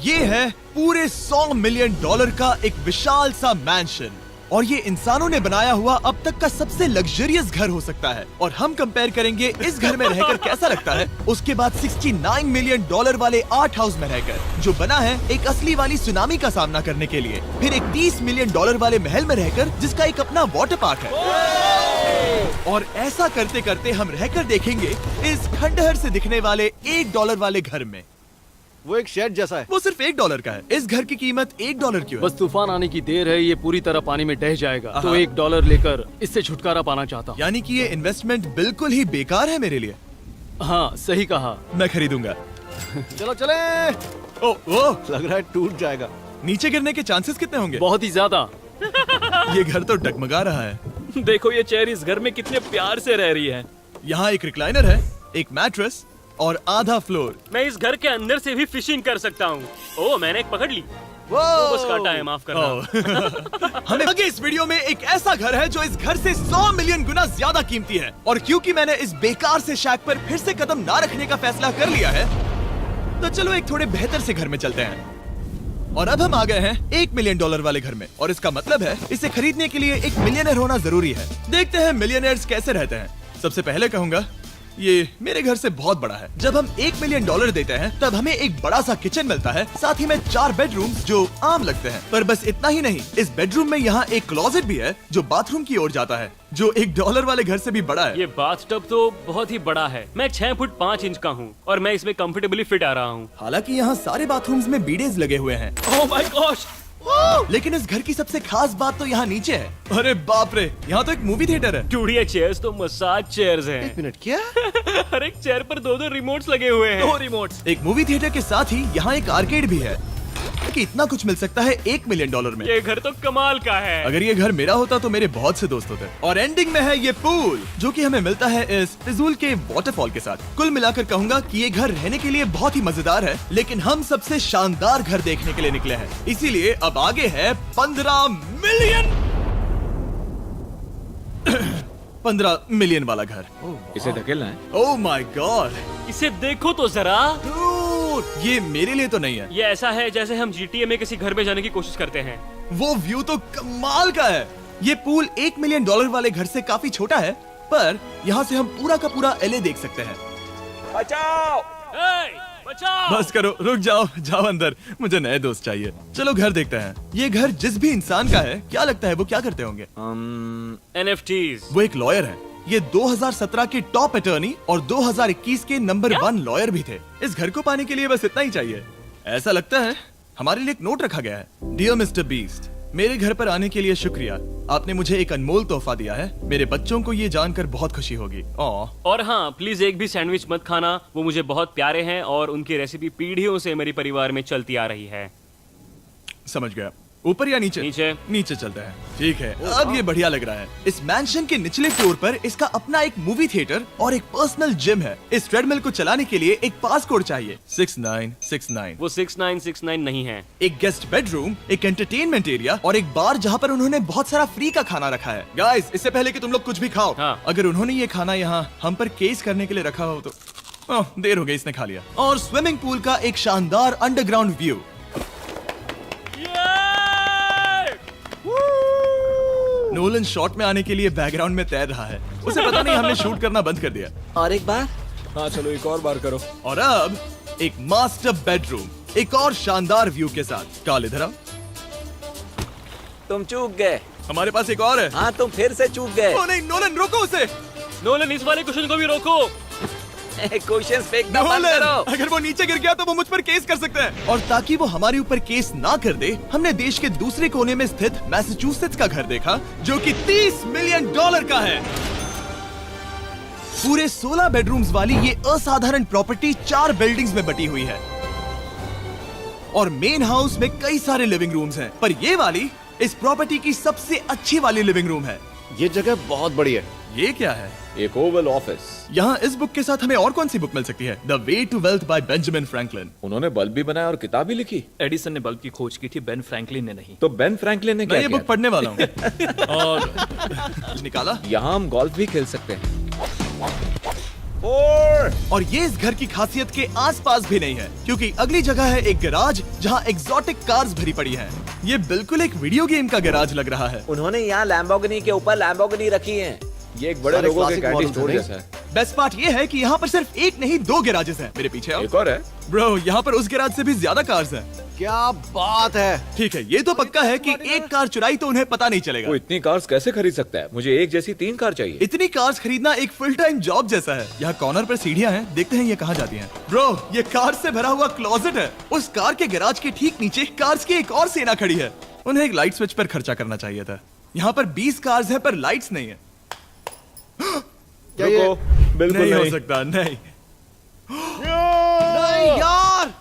ये है पूरे $100 मिलियन का एक विशाल सा मैंशन, और ये इंसानों ने बनाया हुआ अब तक का सबसे लग्जरियस घर हो सकता है। और हम कंपेयर करेंगे इस घर में रहकर कैसा लगता है उसके बाद $69 मिलियन वाले आर्ट हाउस में रहकर, जो बना है एक असली वाली सुनामी का सामना करने के लिए। फिर एक $30 मिलियन वाले महल में रहकर जिसका एक अपना वाटर पार्क है। और ऐसा करते करते हम रहकर देखेंगे इस खंडहर से दिखने वाले $1 वाले घर में। वो एक शेड जैसा है। वो सिर्फ $1 का है। इस घर की कीमत $1 क्यों है? बस तूफान आने की देर है, ये पूरी तरह पानी में ढह जाएगा, तो $1 लेकर इससे छुटकारा पाना चाहता हूँ। यानी कि ये इन्वेस्टमेंट बिल्कुल ही बेकार है मेरे लिए। हाँ सही कहा। मैं खरीदूंगा। चलो चले। ओ, लग रहा है टूट जाएगा। नीचे गिरने के चांसेस कितने होंगे? बहुत ही ज्यादा। ये घर तो डगमगा रहा है। देखो ये चेयर इस घर में कितने प्यार से रह रही है। यहाँ एक रिक्लाइनर है, एक मैट्रेस और आधा फ्लोर। मैं इस घर के अंदर से भी फिशिंग कर सकता हूँ। ओह मैंने एक पकड़ ली। वो बस काटा है, माफ करना। हमें आगे इस वीडियो में एक ऐसा घर है जो इस घर से 100 मिलियन गुना ज्यादा कीमती है। और क्योंकि मैंने इस बेकार से शैक पर फिर से कदम ना रखने का फैसला कर लिया है, तो चलो एक थोड़े बेहतर से घर में चलते हैं। और अब हम आ गए हैं $1 मिलियन वाले घर में, और इसका मतलब है इसे खरीदने के लिए एक मिलियनर होना जरूरी है। देखते हैं मिलियनर्स कैसे रहते हैं। सबसे पहले कहूंगा ये मेरे घर से बहुत बड़ा है। जब हम $1 मिलियन देते हैं तब हमें एक बड़ा सा किचन मिलता है, साथ ही में 4 बेडरूम जो आम लगते हैं। पर बस इतना ही नहीं, इस बेडरूम में यहाँ एक क्लोजेट भी है जो बाथरूम की ओर जाता है, जो $1 वाले घर से भी बड़ा है। ये बाथटब तो बहुत ही बड़ा है। मैं 6 फुट 5 इंच का हूँ और मैं इसमें कंफर्टेबली फिट आ रहा हूँ। हालांकि यहाँ सारे बाथरूम्स में बीडेज लगे हुए हैं, ओह माय गॉश। लेकिन इस घर की सबसे खास बात तो यहाँ नीचे है। अरे बाप रे, यहाँ तो एक मूवी थिएटर है। टूडिया चेयर्स तो मसाज चेयर्स हैं। 1 मिनट क्या? हर एक चेयर पर 2-2 रिमोट्स लगे हुए हैं। 2 रिमोट्स। एक मूवी थिएटर के साथ ही यहाँ एक आर्केड भी है। कि इतना कुछ मिल सकता है $1 मिलियन में। ये घर तो कमाल का है। अगर ये घर मेरा होता तो मेरे बहुत से दोस्त होते। और एंडिंग में है ये पूल, जो कि हमें मिलता है इस फिजूल के वाटरफॉल के साथ। कुल मिलाकर कहूंगा कि ये घर रहने के लिए बहुत ही मजेदार है, लेकिन हम सबसे शानदार घर देखने के लिए निकले हैं, इसीलिए अब आगे है 15 मिलियन वाला घर। इसे धकेलना है। ओह माय गॉड, इसे देखो तो जरा। ये मेरे लिए तो नहीं है। ये ऐसा है जैसे हम GTA में किसी घर में जाने की कोशिश करते हैं। वो व्यू तो कमाल का है। ये पूल $1 मिलियन वाले घर से काफी छोटा है, पर यहाँ से हम पूरा का पूरा LA देख सकते हैं। बचाओ! बचाओ! बस करो, रुक जाओ, जाओ अंदर, मुझे नए दोस्त चाहिए। चलो घर देखते हैं। ये घर जिस भी इंसान का है, क्या लगता है वो क्या करते होंगे? NFTs। वो एक लॉयर है। ये 2017 के टॉप अटर्नी और 2021 के नंबर 1 लॉयर भी थे। इस घर को पाने के लिए बस इतना ही चाहिए। ऐसा लगता है हमारे लिए एक नोट रखा गया है। डियर मिस्टर बीस्ट, मेरे घर पर आने के लिए शुक्रिया। आपने मुझे एक अनमोल तोहफा दिया है। मेरे बच्चों को ये जानकर बहुत खुशी होगी। और हाँ, प्लीज एक भी सैंडविच मत खाना, वो मुझे बहुत प्यारे हैं और उनकी रेसिपी पीढ़ियों से मेरे परिवार में चलती आ रही है। समझ गया। ऊपर या नीचे? नीचे। नीचे चलते हैं। ठीक है, अब ये बढ़िया लग रहा है। इस मैंशन के निचले फ्लोर पर इसका अपना एक मूवी थिएटर और एक पर्सनल जिम है। इस ट्रेडमिल को चलाने के लिए एक पास कोड चाहिए, 6969। वो 6969 नहीं है। एक गेस्ट बेडरूम, एक एंटरटेनमेंट एरिया और एक बार जहाँ पर उन्होंने बहुत सारा फ्री का खाना रखा है। गाइस, इससे पहले कि तुम लोग कुछ भी खाओ, हाँ। अगर उन्होंने ये खाना यहाँ हम पर केस करने के लिए रखा हो तो देर हो गई, इसने खा लिया। और स्विमिंग पूल का एक शानदार अंडरग्राउंड व्यू। नोलन शॉट में आने के लिए बैकग्राउंड में तैर रहा है। उसे पता नहीं हमने शूट करना बंद कर दिया। और एक बार। हाँ चलो एक और बार करो। और अब एक मास्टर बेडरूम, एक और शानदार व्यू के साथ। काल इधर आओ। तुम चूक गए। हमारे पास एक और है। हाँ तुम फिर से चूक गए। ओ नहीं, नोलन रोको उसे। नोलन, इस वाले क्वेश्चन को भी रोको। क्वेश्चन फेंकना बंद नोलन, करो। अगर वो नीचे गिर गया तो वो मुझ पर केस कर सकते हैं। और ताकि वो हमारे ऊपर केस ना कर दे, हमने देश के दूसरे कोने में स्थित मैसाचुसेट्स का घर देखा, जो कि $30 मिलियन का है। पूरे 16 बेडरूम्स वाली ये असाधारण प्रॉपर्टी 4 बिल्डिंग्स में बटी हुई है। और मेन हाउस में कई सारे लिविंग रूम्स हैं, पर ये वाली इस प्रॉपर्टी की सबसे अच्छी वाली लिविंग रूम है। ये जगह बहुत बड़ी है। ये क्या है? एक ओवल ऑफिस। यहाँ इस बुक के साथ हमें और कौन सी बुक मिल सकती है? The way to wealth by Benjamin Franklin. उन्होंने बल्ब भी बनाया और किताब भी लिखी। एडिसन ने बल्ब की खोज की थी, बेन फ्रैंकलिन ने नहीं। तो बेन फ्रैंकलिन ने मैं क्या ये किया? बुक पढ़ने वाला हूँ। और निकाला। यहाँ हम गोल्फ भी खेल सकते हैं। More! और ये इस घर की खासियत के आसपास भी नहीं है, क्योंकि अगली जगह है एक गैराज जहाँ एग्जॉटिक कार्स भरी पड़ी हैं। ये बिल्कुल एक वीडियो गेम का गैराज लग रहा है। उन्होंने यहाँ लैम्बोर्गिनी के ऊपर लैम्बोर्गिनी रखी है। ये एक बड़े सारे लोगों के classic कैंडी models स्टोर हैं। जैसा है। बेस्ट पार्ट ये है कि यहाँ पर सिर्फ एक नहीं 2 गैराजेस हैं। मेरे पीछे आओ। एक और है। ब्रो, यहाँ पर उस गैराज से भी ज्यादा कार्स हैं। क्या बात है। ठीक है, ये तो पक्का है कि एक कार चुराई तो उन्हें पता नहीं चलेगा। वो इतनी कार्स कैसे खरीद सकता है? मुझे एक जैसी 3 कार चाहिए। इतनी कार्स खरीदना एक फुल टाइम जॉब जैसा है। यहाँ कॉर्नर पर सीढ़ियाँ हैं, देखते हैं ये कहाँ जाती हैं। ब्रो, ये कार से भरा हुआ क्लोजेट है। उस कार के गैराज के ठीक नीचे कार्स की एक और सेना खड़ी है। उन्हें एक लाइट स्विच पर खर्चा करना चाहिए था। यहाँ पर 20 कार्स हैं पर लाइट्स नहीं है। रुको, बिल्कुल नहीं हो नहीं। सकता, नहीं। नहीं यार।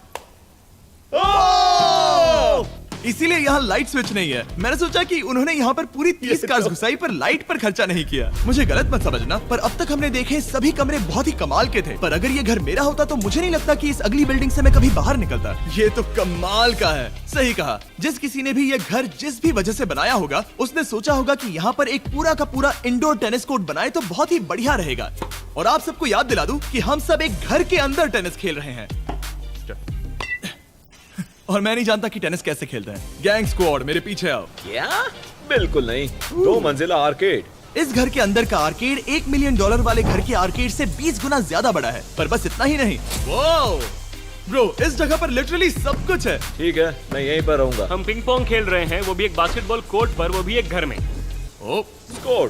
इसीलिए यहाँ लाइट स्विच नहीं है। मैंने सोचा कि उन्होंने यहाँ पर पूरी 30 कार्स घुसाई पर लाइट पर खर्चा नहीं किया। मुझे गलत मत समझना, पर अब तक हमने देखे सभी कमरे बहुत ही कमाल के थे। पर अगर ये घर मेरा होता तो मुझे नहीं लगता कि इस अगली बिल्डिंग से मैं कभी बाहर निकलता। ये तो कमाल का है। सही कहा। जिस किसी ने भी ये घर जिस भी वजह से बनाया होगा, उसने सोचा होगा कि यहाँ पर एक पूरा का पूरा इंडोर टेनिस कोर्ट बनाए तो बहुत ही बढ़िया रहेगा। और आप सबको याद दिला दूं कि हम सब एक घर के अंदर टेनिस खेल रहे हैं। और मैं नहीं जानता कि टेनिस कैसे खेलते हैं। गैंग स्क्वाड, मेरे पीछे आओ। क्या? बिल्कुल नहीं। 2 मंजिला आर्केड। इस घर के अंदर का आर्केड $1 मिलियन वाले घर के आर्केड से 20 गुना ज्यादा बड़ा है। पर बस इतना ही नहीं। वाओ! ब्रो, इस जगह पर लिटरली सब कुछ है। ठीक है, मैं यहीं पर रहूंगा। हम पिंग पोंग खेल रहे हैं, वो भी एक बास्केटबॉल कोर्ट पर, वो भी एक घर में। ओ, स्कोर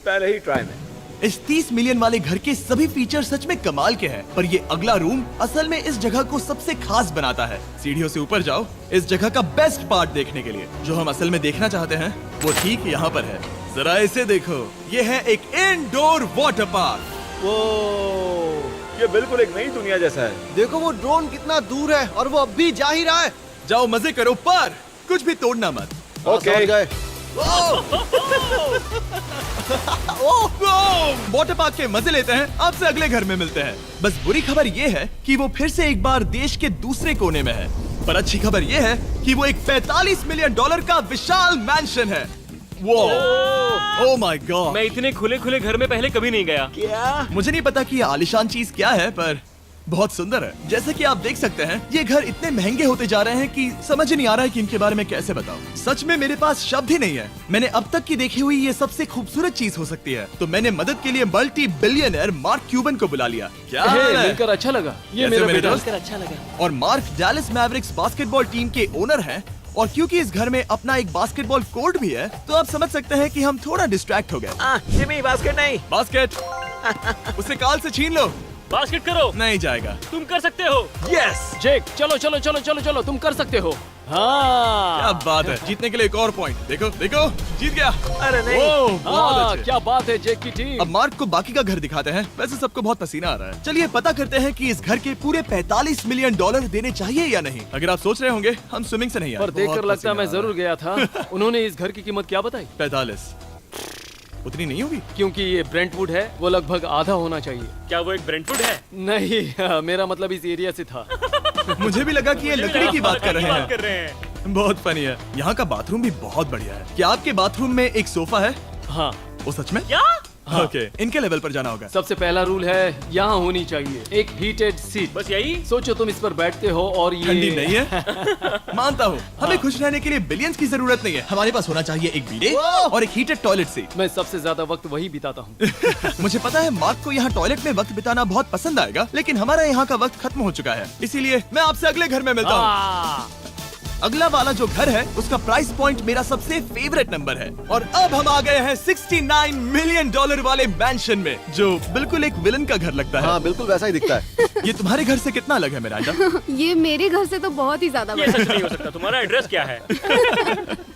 पहले ही ट्राई में। इस 30 मिलियन वाले घर के सभी फीचर सच में कमाल के हैं। पर ये अगला रूम असल में इस जगह को सबसे खास बनाता है। सीढ़ियों से ऊपर जाओ इस जगह का बेस्ट पार्ट देखने के लिए। जो हम असल में देखना चाहते हैं वो ठीक यहाँ पर है। जरा इसे देखो, ये है एक इंडोर वाटर पार्क। वो ये बिल्कुल एक नई दुनिया जैसा है। देखो वो ड्रोन कितना दूर है और वो अब भी जा ही रहा है। जाओ मजे करो, पर कुछ भी तोड़ना मत। ओके। समझ गए। वाटर पार्क के मजे लेते हैं। आपसे अगले घर में मिलते हैं। बस बुरी खबर ये है कि वो फिर से एक बार देश के दूसरे कोने में है। पर अच्छी खबर ये है कि वो एक $45 मिलियन का विशाल मैंशन है। Oh my God! मैं इतने खुले खुले घर में पहले कभी नहीं गया। क्या? मुझे नहीं पता कि ये आलिशान चीज क्या है, पर बहुत सुंदर है। जैसे कि आप देख सकते हैं, ये घर इतने महंगे होते जा रहे हैं कि समझ ही नहीं आ रहा है कि इनके बारे में कैसे बताऊं। सच में मेरे पास शब्द ही नहीं है। मैंने अब तक की देखी हुई ये सबसे खूबसूरत चीज हो सकती है। तो मैंने मदद के लिए मल्टी बिलियनर मार्क क्यूबन को बुला लिया। क्या हे, हाल है? मिलकर अच्छा लगा। ये कैसे मेरा मेरे बेटा। दोस्त? अच्छा लगा। और mark Dallas Mavericks basketball team के ओनर हैं। और क्योंकि इस घर में अपना एक बास्केटबॉल कोर्ट भी है, तो आप समझ सकते हैं कि हम थोड़ा डिस्ट्रैक्ट हो गए। जिमी बास्केट नहीं। बास्केट उसे काल से छीन लो। बास्केट करो, नहीं जाएगा। तुम कर सकते हो। यस! जेक, चलो चलो चलो चलो चलो, तुम कर सकते हो। हाँ, क्या बात है। जीतने के लिए एक और पॉइंट। देखो देखो, जीत गया। अरे नहीं। ओह, बहुत हाँ, अच्छे। क्या बात है जेक की टीम। अब मार्क को बाकी का घर दिखाते हैं। वैसे सबको बहुत पसीना आ रहा है। चलिए पता करते हैं कि इस घर के पूरे $45 मिलियन देने चाहिए या नहीं। अगर आप सोच रहे होंगे हम स्विमिंग से नहीं आए। पर देखकर बहुत लगता है मैं पसीना आ जरूर गया था। उन्होंने इस घर की कीमत क्या बताई? रहा है। 45 उतनी नहीं होगी। क्योंकि ये ब्रेंटवुड है, वो लगभग आधा होना चाहिए। क्या वो एक ब्रेंटवुड है? नहीं, मेरा मतलब इस एरिया से था। मुझे भी लगा कि ये लकड़ी की बात कर रहे बात कर हैं। रहे हैं। बहुत फनी है। यहाँ का बाथरूम भी बहुत बढ़िया है। क्या आपके बाथरूम में एक सोफा है? हाँ, वो सच में? क्या? ओके, इनके लेवल पर जाना होगा। सबसे पहला रूल है यहाँ होनी चाहिए एक हीटेड सीट। बस यही? सोचो तुम इस पर बैठते हो और ये ठंडी नहीं है। मानता हूँ, हमें खुश रहने के लिए बिलियंस की जरूरत नहीं है। हमारे पास होना चाहिए एक बीडे और एक हीटेड टॉयलेट सीट। मैं सबसे ज्यादा वक्त वही बिताता हूँ। मुझे पता है मार्क को यहाँ टॉयलेट में वक्त बिताना बहुत पसंद आएगा, लेकिन हमारा यहाँ का वक्त खत्म हो चुका है। इसीलिए मैं आपसे अगले घर में मिलता हूँ। अगला वाला जो घर है उसका प्राइस पॉइंट मेरा सबसे फेवरेट नंबर है। और अब हम आ गए हैं $69 मिलियन वाले मैंशन में, जो बिल्कुल एक विलन का घर लगता है। हाँ बिल्कुल वैसा ही दिखता है। ये तुम्हारे घर से कितना अलग है मिरांडा? ये मेरे घर से तो बहुत ही ज्यादा ये बड़ा सच नहीं हो सकता। तुम्हारा एड्रेस क्या है?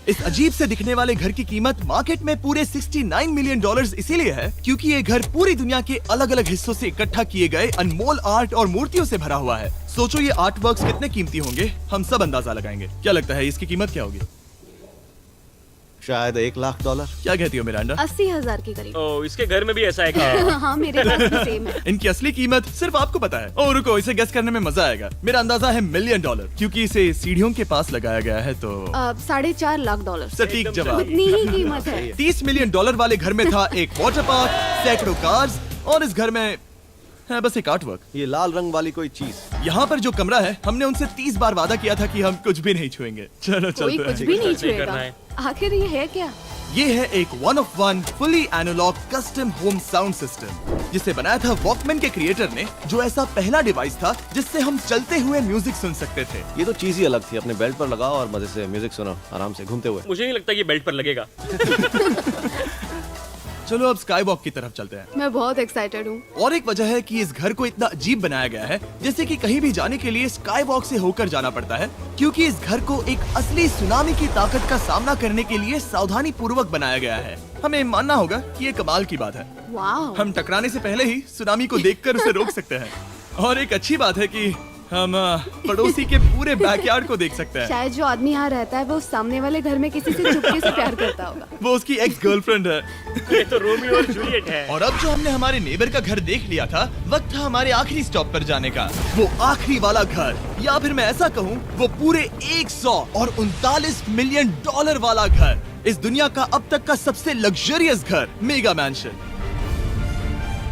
इस अजीब से दिखने वाले घर की कीमत मार्केट में पूरे $69 मिलियन इसीलिए है क्योंकि ये घर पूरी दुनिया के अलग अलग हिस्सों से इकट्ठा किए गए अनमोल आर्ट और मूर्तियों से भरा हुआ है। सोचो ये आर्ट वर्क्स कितने कीमती होंगे, हम सब अंदाजा लगाएंगे। क्या लगता है इसकी कीमत क्या होगी? शायद $1 लाख। क्या कहती हो मिरांडा? 80,000 के करीब। ओ, इसके घर में भी ऐसा है क्या? हाँ मेरे पास भी सेम है। इनकी असली कीमत सिर्फ आपको पता है। ओह रुको, इसे गेस करने में मजा आएगा। मेरा अंदाजा है $1 मिलियन, क्योंकि इसे सीढ़ियों के पास लगाया गया है। तो $4.5 लाख। सटीक जवाब। उतनी ही कीमत है। $30 मिलियन वाले घर में था एक वाटर पार्क, सैकड़ों कार्स और इस घर में है बस एक आर्ट वर्क। ये लाल रंग वाली कोई चीज। यहाँ पर जो कमरा है, हमने उनसे 30 बार वादा किया था कि हम कुछ भी नहीं छुएंगे। चलो कोई चलते कुछ हैं। भी नहीं करना छुएगा। है। आखिर ये है क्या? ये है एक 1 of 1 fully analogue custom home sound system, जिसे बनाया था वॉकमैन के क्रिएटर ने, जो ऐसा पहला डिवाइस था जिससे हम चलते हुए म्यूजिक सुन सकते थे। ये तो चीज ही अलग थी। अपने बेल्ट पर लगाओ और मजे से म्यूजिक सुनो आराम से घूमते हुए। मुझे नहीं लगता ये बेल्ट पर लगेगा। चलो अब स्काई वॉक की तरफ चलते हैं। मैं बहुत एक्साइटेड हूँ। और एक वजह है कि इस घर को इतना अजीब बनाया गया है, जैसे कि कहीं भी जाने के लिए स्काई वॉक से होकर जाना पड़ता है, क्योंकि इस घर को एक असली सुनामी की ताकत का सामना करने के लिए सावधानी पूर्वक बनाया गया है। हमें मानना होगा कि ये कमाल की बात है। वाह। हम टकराने से पहले ही सुनामी को देखकर उसे रोक सकते हैं। और एक अच्छी बात है कि हम पड़ोसी के पूरे बैकयार्ड को देख सकते हैं। शायद जो आदमी यहाँ रहता है वो उस सामने वाले घर में किसी से चुपके से प्यार करता होगा। वो उसकी एक्स गर्लफ्रेंड है। ये तो रोमियो और जूलियट है। और अब जो हमने हमारे नेबर का घर देख लिया था, वक्त था हमारे आखिरी स्टॉप पर जाने का। वो आखिरी वाला घर, या फिर मैं ऐसा कहूँ, वो पूरे 139 मिलियन डॉलर वाला घर। इस दुनिया का अब तक का सबसे लग्जरियस घर, मेगा मैंशन।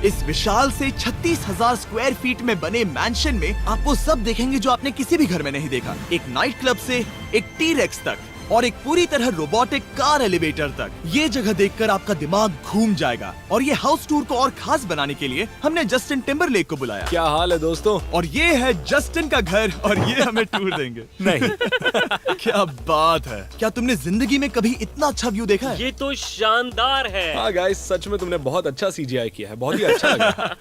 इस विशाल से 36,000 स्क्वायर फीट में बने मैंशन में आप वो सब देखेंगे जो आपने किसी भी घर में नहीं देखा। एक नाइट क्लब से एक टी-रेक्स तक और एक पूरी तरह रोबोटिक कार एलिवेटर तक। ये जगह देखकर आपका दिमाग घूम जाएगा। और ये हाउस टूर को और खास बनाने के लिए हमने जस्टिन टिम्बरलेक को बुलाया। क्या हाल है दोस्तों? और ये है जस्टिन का घर और ये हमें टूर देंगे। नहीं। क्या बात है! क्या तुमने जिंदगी में कभी इतना अच्छा व्यू देखा है? ये तो शानदार है। हाँ गाइस, सच में तुमने बहुत अच्छा CGI किया है। बहुत ही अच्छा लगा।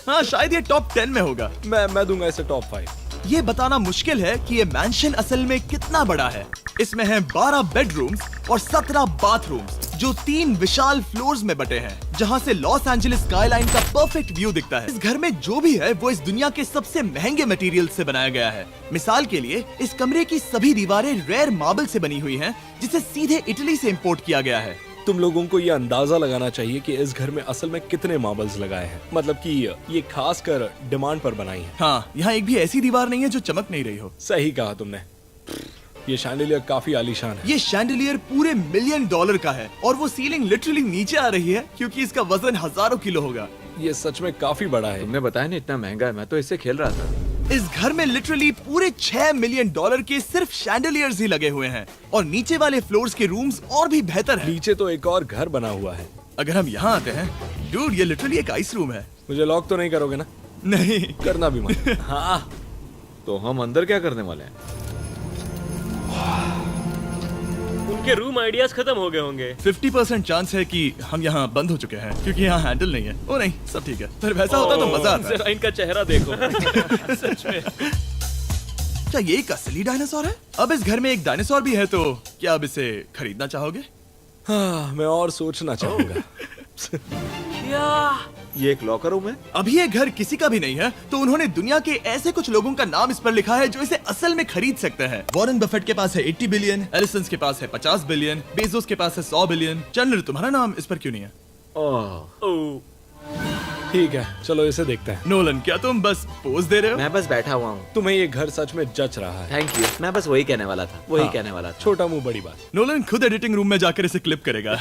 हाँ, शायद ये टॉप 10 में होगा। मैं दूंगा इसे टॉप 5। ये बताना मुश्किल है कि ये मैंशन असल में कितना बड़ा है। इसमें हैं 12 बेडरूम्स और 17 बाथरूम्स, जो 3 विशाल फ्लोर्स में बटे हैं, जहां से लॉस एंजलिस स्काईलाइन का परफेक्ट व्यू दिखता है। इस घर में जो भी है वो इस दुनिया के सबसे महंगे मटेरियल से बनाया गया है। मिसाल के लिए, इस कमरे की सभी दीवारें रेयर मार्बल से बनी हुई हैं, जिसे सीधे इटली से इंपोर्ट किया गया है। तुम लोगों को ये अंदाजा लगाना चाहिए कि इस घर में असल में कितने मार्बल्स लगाए हैं। मतलब कि ये खास कर डिमांड पर बनाई है। हाँ, यहाँ एक भी ऐसी दीवार नहीं है जो चमक नहीं रही हो। सही कहा तुमने। ये शैंडिलियर काफी आलीशान है। ये शैंडिलियर पूरे $1 मिलियन का है और वो सीलिंग लिटरली नीचे आ रही है, क्योंकि इसका वजन हजारों किलो होगा। ये सच में काफी बड़ा है। तुमने बताया ना इतना महंगा है, मैं तो इससे खेल रहा था। इस घर में लिटरली पूरे $6 मिलियन के सिर्फ शैंडिलियर्स ही लगे हुए हैं। और नीचे वाले फ्लोर्स के रूम्स और भी बेहतर हैं। नीचे तो एक और घर बना हुआ है। अगर हम यहाँ आते हैं, डूड, ये लिटरली एक आइस रूम है। मुझे लॉक तो नहीं करोगे ना? नहीं। करना भी मत। हाँ, तो हम अंदर क्या करने वाले हैं? उनके रूम आइडियाज खत्म हो गए होंगे। 50% चांस है कि हम यहाँ बंद हो चुके हैं, क्योंकि यहाँ हैंडल नहीं है। ओ नहीं, सब ठीक है। पर वैसा होता तो मजा आता। जरा इनका चेहरा देखो। सच में। क्या ये एक असली डायनासोर है? अब इस घर में एक डायनासोर भी है, तो क्या अब इसे खरीदना चाहोगे? हाँ, मैं और सोचना चाहूंगा। ये एक लॉकर रूम है? अभी ये घर किसी का भी नहीं है, तो उन्होंने दुनिया के ऐसे कुछ लोगों का नाम इस पर लिखा है जो इसे असल में खरीद सकते हैं। वॉरेन बफेट के पास है 80 बिलियन, एलिसन के पास है 50 बिलियन, बेजोस के पास है 100 बिलियन। चंद्र, तुम्हारा नाम इस पर क्यों नहीं है? ओह, ठीक है, चलो इसे देखते हैं। नोलन, क्या तुम बस पोज दे रहे हो? मैं बस बैठा हुआ हूँ। तुम्हें ये घर सच में जच रहा है। Thank you. मैं बस वही कहने वाला था। वही कहने वाला था। छोटा मुंह बड़ी बात। नोलन खुद एडिटिंग रूम में जाकर इसे क्लिप करेगा।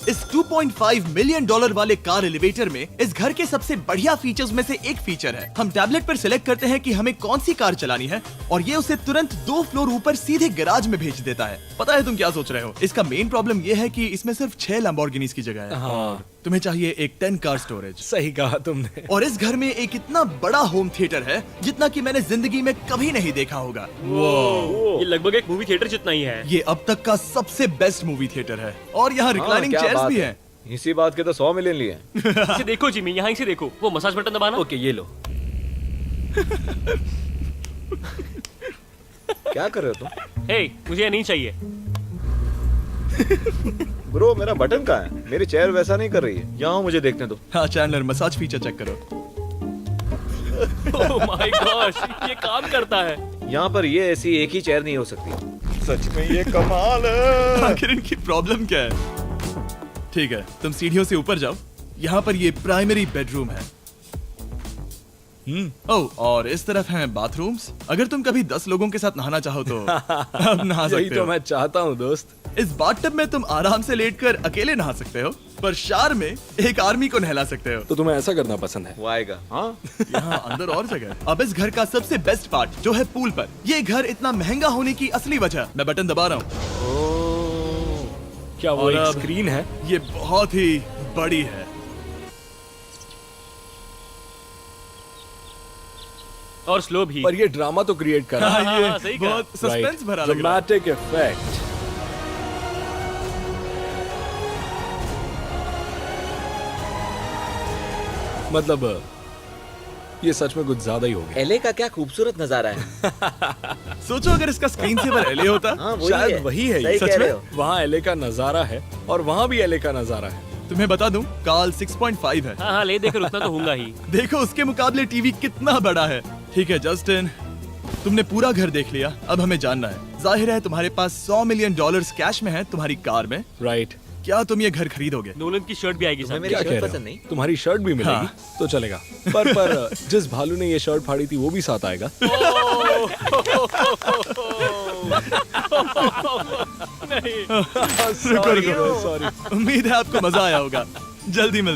इस $2.5 मिलियन वाले कार एलिवेटर में इस घर के सबसे बढ़िया फीचर्स में से एक फीचर है। हम टैबलेट पर सिलेक्ट करते हैं कि हमें कौन सी कार चलानी है, और ये उसे तुरंत 2 फ्लोर ऊपर सीधे गैराज में भेज देता है। पता है तुम क्या सोच रहे हो? इसका मेन प्रॉब्लम ये है कि इसमें सिर्फ 6 लैम्बोर्गिनीज की जगह है। हाँ, तुम्हें चाहिए एक 10 कार स्टोरेज। सही कहा तुमने। और इस घर में एक इतना बड़ा होम थिएटर है जितना कि मैंने जिंदगी में कभी नहीं देखा होगा। ये लगभग एक मूवी थिएटर जितना ही है। ये अब तक का सबसे बेस्ट मूवी थिएटर है। और यहाँ रिक्लाइनिंग क्या चेयर्स बात भी है। हैं। इसी बात के तो 100 मिलियन लिए हैं। इसे देखो जिमी, यहाँ इसे देखो। वो मसाज बटन दबाना। ओके, ये लो। क्या कर रहे हो तुम? हे, मुझे ये नहीं चाहिए। ब्रो, मेरा बटन कहाँ है? मेरी चेयर वैसा नहीं कर रही है। यहाँ मुझे देखने दो। हाँ चैंडलर, मसाज फीचर चेक करो। ओह माय गॉश, ये काम करता है। यहाँ पर ये ऐसी एक ही चेयर नहीं हो सकती। सच में ये कमाल है। आखिर इनकी प्रॉब्लम क्या है? ठीक है, तुम सीढ़ियों से ऊपर जाओ। यहाँ पर ये प्राइमरी बेडरूम है। ओह, और इस तरफ हैं बाथरूम्स। अगर तुम कभी 10 लोगों के साथ नहाना चाहो तो अब नहा यही सकते तो हो। मैं चाहता हूँ दोस्त। इस बाथटब में तुम आराम से लेटकर अकेले नहा सकते हो, पर शार में एक आर्मी को नहला सकते हो। तो तुम्हें ऐसा करना पसंद है? वो आएगा। हाँ यहाँ अंदर और जगह है। अब इस घर का सबसे बेस्ट पार्ट जो है पूल पर। ये घर इतना महंगा होने की असली वजह, मैं बटन दबा रहा हूँ, क्या वो और एक अब- स्क्रीन है? ये बहुत ही बड़ी है। और स्लो भी। पर ये ड्रामा तो क्रिएट कर रहा है। हाँ, ये सही कहा। बहुत सस्पेंस भरा लग रहा है। Dramatic effect. मतलब ये सच में कुछ ज्यादा ही हो गया। एलए का क्या खूबसूरत नजारा है। सोचो अगर इसका स्क्रीन सेवर एलए होता। हाँ वही शायद है। वही है ये। सही सच कह में? रहे हो। वहाँ एलए का नजारा है और वहाँ भी एलए का नजारा है। तुम्हें बता दूं, काल 6.5 है। हाँ हाँ, ले देकर उतना तो होगा ही। देखो उसके मुकाबले टीवी कितना बड़ा है। ठीक है जस्टिन, तुमने पूरा घर देख लिया, अब हमें जानना है। जाहिर है तुम्हारे पास $100 मिलियन कैश में है तुम्हारी कार में। राइट। क्या तुम ये घर खरीदोगे? नोलन की शर्ट भी आएगी तुम्हें साथ। मेरी क्या कह शर्ट रहे पसंद हो? नहीं? तुम्हारी शर्ट भी मिलेगी तो चलेगा। पर जिस भालू ने ये शर्ट फाड़ी थी वो भी साथ आएगा। शुक्र करो। सॉरी। उम्मीद है आपको मजा आया होगा। जल्दी मिलते हैं।